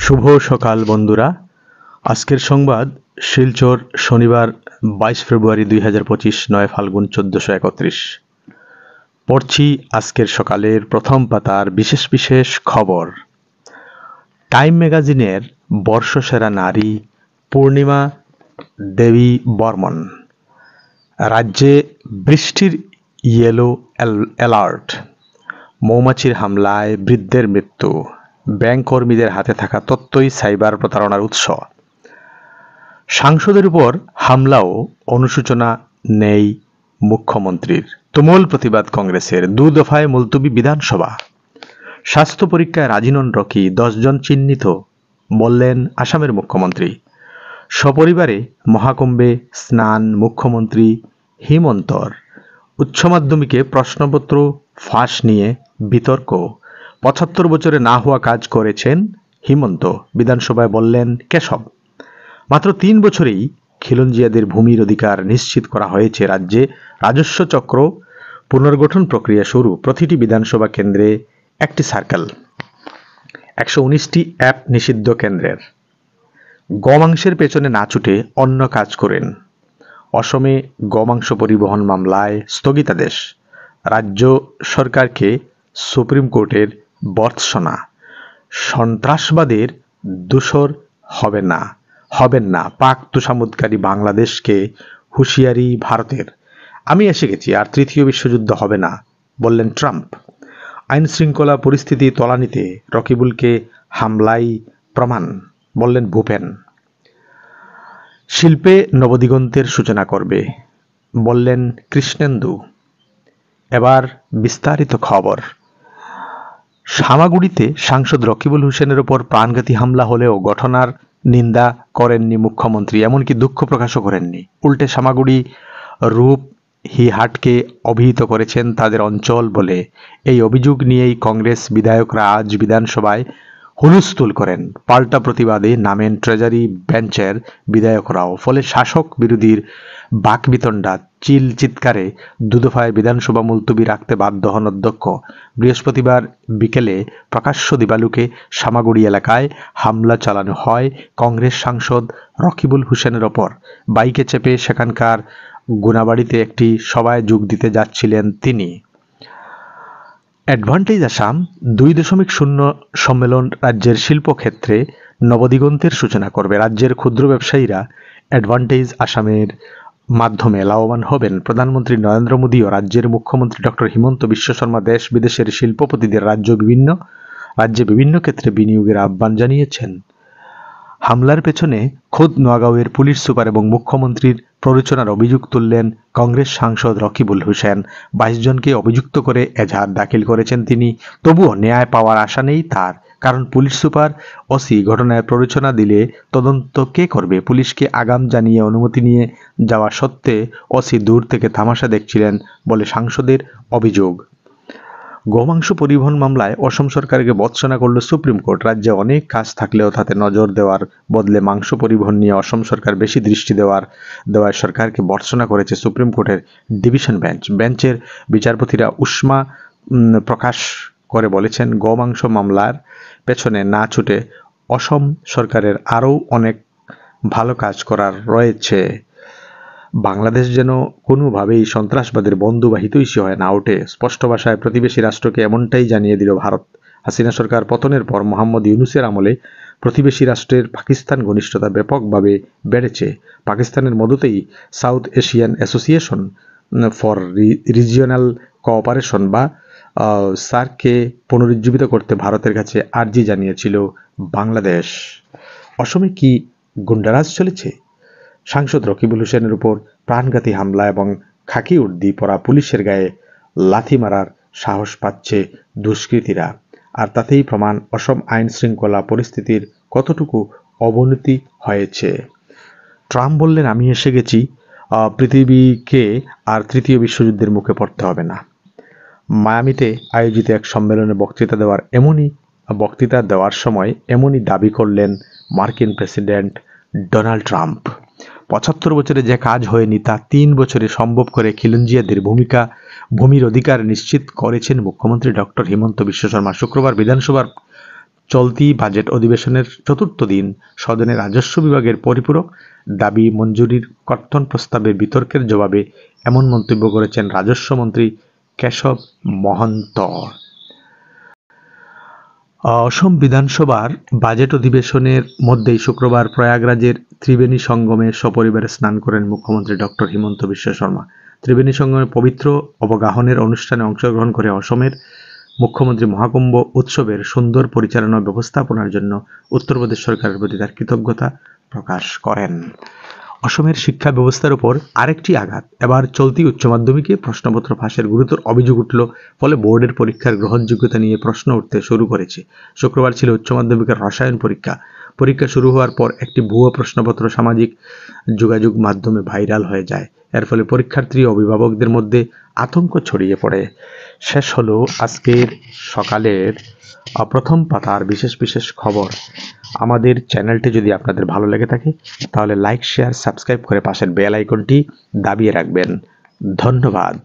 শুভ সকাল বন্ধুরা। আজকের সংবাদ শিলচর, শনিবার 22 ফেব্রুয়ারি 2025, 9 ফাল্গুন 1431। পড়ছি আজকের সকালের প্রথম পাতার বিশেষ বিশেষ খবর। টাইম ম্যাগাজিনের বর্ষসেরা নারী পূর্ণিমা দেবী বর্মন। রাজ্যে বৃষ্টির ইয়েলো অ্যালার্ট। মৌমাছির হামলায় বৃদ্ধের মৃত্যু। ব্যাংক কর্মীদের হাতে থাকা তথ্যই সাইবার প্রতারণার উৎস। সাংসদের উপর হামলাও অনুশোচনা নেই মুখ্যমন্ত্রীর। তুমুল প্রতিবাদ কংগ্রেসের। 2 দফায় মুলতবি বিধানসভা। স্বাস্থ্য পরীক্ষায় রাজি নন রকি, 10 জন চিহ্নিত, বললেন আসামের মুখ্যমন্ত্রী। সপরিবারে মহাকুম্ভে স্নান মুখ্যমন্ত্রী হিমন্তর। উচ্চ মাধ্যমিকে প্রশ্নপত্র ফাঁস নিয়ে বিতর্ক। 75 বছরে না হওয়া কাজ করেছেন হিমন্ত, বিধানসভায় বললেন কেশব। মাত্র 3 বছরেই খিলঞ্জিয়াদের ভূমির অধিকার নিশ্চিত করা হয়েছে রাজ্যে। রাজস্ব চক্র পুনর্গঠন প্রক্রিয়া শুরু। প্রতিটি বিধানসভা কেন্দ্রে একটি সার্কেল। 119টি অ্যাপ নিষিদ্ধ কেন্দ্রের। গোমাংসের পেছনে না ছুটে অন্য কাজ করেন। অসমে গোমাংস পরিবহন মামলায় স্থগিতাদেশ। রাজ্য সরকারকে সুপ্রিম কোর্টের ভর্ৎসনা। সন্ত্রাসবাদের দোসর হবেন না পাক তোষামোদকারী বাংলাদেশকে হুঁশিয়ারি ভারতের। আমি এসে গেছি, আর তৃতীয় বিশ্বযুদ্ধ হবে না, বললেন ট্রাম্প। আইন শৃঙ্খলা পরিস্থিতি তলানিতে, রকিবুলকে হামলাই প্রমাণ, বললেন ভূপেন। শিল্পে নবদিগন্তের সূচনা করবে, বললেন কৃষ্ণেন্দু। এবার বিস্তারিত খবর। সামাগুড়িতে সাংসদ রকিবুল হোসেনের ওপর প্রাণঘাতী হামলা হলেও ঘটনার নিন্দা করেননি মুখ্যমন্ত্রী, এমনকি দুঃখ প্রকাশও করেননি। উল্টে সামাগুড়ি রূপহিহাটকে অভিহিত করেছেন তাদের অঞ্চল বলে। এই অভিযোগ নিয়েই কংগ্রেস বিধায়করা আজ বিধানসভায় হুলস্থুল করেন। পাল্টা প্রতিবাদে নামেন ট্রেজারি বেঞ্চের বিধায়করাও। ফলে শাসক বিরোধীর বাকবিতণ্ডা চিৎকারে 2 দফায় বিধানসভা মুলতবি রাখতে বাধ্য হন অধ্যক্ষ। বৃহস্পতিবার বিকেলে প্রকাশ্য দিবালুকে সামাগুড়ি এলাকায় হামলা চালানো হয় কংগ্রেস সাংসদ রকিবুল হোসেনের ওপর। বাইকে চেপে সেখানকার গুনাবাড়িতে একটি সভায় যোগ দিতে যাচ্ছিলেন তিনি। অ্যাডভান্টেজ আসাম 2.0 সম্মেলন রাজ্যের শিল্পক্ষেত্রে নবদিগন্তের সূচনা করবে। রাজ্যের ক্ষুদ্র ব্যবসায়ীরা অ্যাডভান্টেজ আসামের মাধ্যমে লাভবান হবেন। প্রধানমন্ত্রী নরেন্দ্র মোদী ও রাজ্যের মুখ্যমন্ত্রী ডক্টর হিমন্ত বিশ্ব শর্মা দেশ বিদেশের শিল্পপতিদের রাজ্যে বিভিন্ন ক্ষেত্রে বিনিয়োগের আহ্বান জানিয়েছেন। হামলার পেছনে খোদ নোয়াগাঁওয়ের পুলিশ সুপার এবং মুখ্যমন্ত্রীর প্ররোচনার অভিযোগ তুললেন কংগ্রেস সাংসদ রকিবুল হোসেন। 22 জনকে অভিযুক্ত করে এজাহার দাখিল করেছেন তিনি। তবুও ন্যায় পাওয়ার আশা নেই তার, কারণ পুলিশ সুপার ওসি ঘটনায় প্ররোচনা দিলে তদন্ত কে করবে? পুলিশকে আগাম জানিয়ে অনুমতি নিয়ে যাওয়া সত্ত্বে ওসি দূর থেকে তামাশা দেখছিলেন বলে সাংসদের অভিযোগ। গোমাংস পরিবহন মামলায় অসম সরকারকে ভর্ৎসনা করল সুপ্রিম কোর্ট। রাজ্যে অনেক কাজ থাকলেও তাতে নজর দেওয়ার বদলে মাংস পরিবহন নিয়ে অসম সরকার বেশি দৃষ্টি দেওয়ায় সরকারকে ভর্ৎসনা করেছে সুপ্রিম কোর্টের ডিভিশন বেঞ্চ। বেঞ্চের বিচারপতিরা উষ্মা প্রকাশ করে বলেছেন, গোমাংস মামলার পেছনে না ছুটে অসম সরকারের আরও অনেক ভালো কাজ করার রয়েছে। বাংলাদেশ যেন কোনোভাবেই সন্ত্রাসবাদের বন্ধুবাহী হিতৈষী হয়ে না ওঠে, স্পষ্ট ভাষায় প্রতিবেশী রাষ্ট্রকে এমনটাই জানিয়ে দিল ভারত। হাসিনা সরকার পতনের পর মোহাম্মদ ইউনূসের আমলে প্রতিবেশী রাষ্ট্রের পাকিস্তান ঘনিষ্ঠতা ব্যাপকভাবে বেড়েছে। পাকিস্তানের মদতেই South Asian Association for Regional Cooperation বা সার্ককে পুনরুজ্জীবিত করতে ভারতের কাছে আর্জি জানিয়েছিল বাংলাদেশ। অসমে কি গুন্ডারাজ চলেছে? সাংসদ রকিবুল হোসেনের উপর প্রাণঘাতী হামলা এবং খাকি উর্দি পরা পুলিশের গায়ে লাথি মারার সাহস পাচ্ছে দুষ্কৃতীরা। আর তাতেই প্রমাণ অসম আইন শৃঙ্খলা পরিস্থিতির কতটুকু অবনতি হয়েছে। ট্রাম্প বললেন, আমি এসে গেছি, পৃথিবীকে আর তৃতীয় বিশ্বযুদ্ধের মুখে পড়তে হবে না। মায়ামিতে আয়োজিত এক সম্মেলনে বক্তৃতা দেওয়ার সময় এমনই দাবি করলেন মার্কিন প্রেসিডেন্ট ডোনাল্ড ট্রাম্প। 75 বছরে যে কাজ হয়নি তা 3 বছরে সম্ভব করে খিলঞ্জিয়াদের ভূমির অধিকার নিশ্চিত করেছেন মুখ্যমন্ত্রী ডক্টর হিমন্ত বিশ্ব শর্মা। শুক্রবার বিধানসভার চলতি বাজেট অধিবেশনের চতুর্থ দিন সদনে রাজস্ব বিভাগের পরিপূরক দাবি মঞ্জুরির কর্তন প্রস্তাবে বিতর্কের জবাবে এমন মন্তব্য করেছেন রাজস্ব মন্ত্রী কেশব মহন্ত। অসম বিধানসভার বাজেট অধিবেশনের মধ্যেই শুক্রবার প্রয়াগরাজের ত্রিবেণী সঙ্গমে সপরিবারে স্নান করেন মুখ্যমন্ত্রী ডক্টর হিমন্ত বিশ্ব শর্মা। ত্রিবেণী সঙ্গমে পবিত্র অবগাহনের অনুষ্ঠানে অংশগ্রহণ করে অসমের মুখ্যমন্ত্রী মহাকুম্ভ উৎসবের সুন্দর পরিচালনা ও ব্যবস্থাপনার জন্য উত্তরপ্রদেশ সরকারের প্রতি তার কৃতজ্ঞতা প্রকাশ করেন। অসমের শিক্ষা ব্যবস্থার উপর আরেকটি আঘাত। এবার চলতি উচ্চ মাধ্যমিকে প্রশ্নপত্র ফাঁসের গুরুতর অভিযোগ উঠল, ফলে বোর্ডের পরীক্ষার গ্রহণযোগ্যতা নিয়ে প্রশ্ন উঠতে শুরু করেছে। শুক্রবার ছিল উচ্চ মাধ্যমিকের রসায়ন পরীক্ষা। পরীক্ষা শুরু হওয়ার পর একটি ভুয়ো প্রশ্নপত্র সামাজিক যোগাযোগ মাধ্যমে ভাইরাল হয়ে যায়। এর ফলে পরীক্ষার্থী ও অভিভাবকদের মধ্যে আতঙ্ক ছড়িয়ে পড়ে। শেষ হলো আজকের সকালের প্রথম পাতার বিশেষ বিশেষ খবর। আমাদের চ্যানেলটি যদি আপনাদের ভালো লেগে থাকে তাহলে লাইক, শেয়ার, সাবস্ক্রাইব করে পাশের বেল আইকনটি দাবিয়ে রাখবেন। ধন্যবাদ।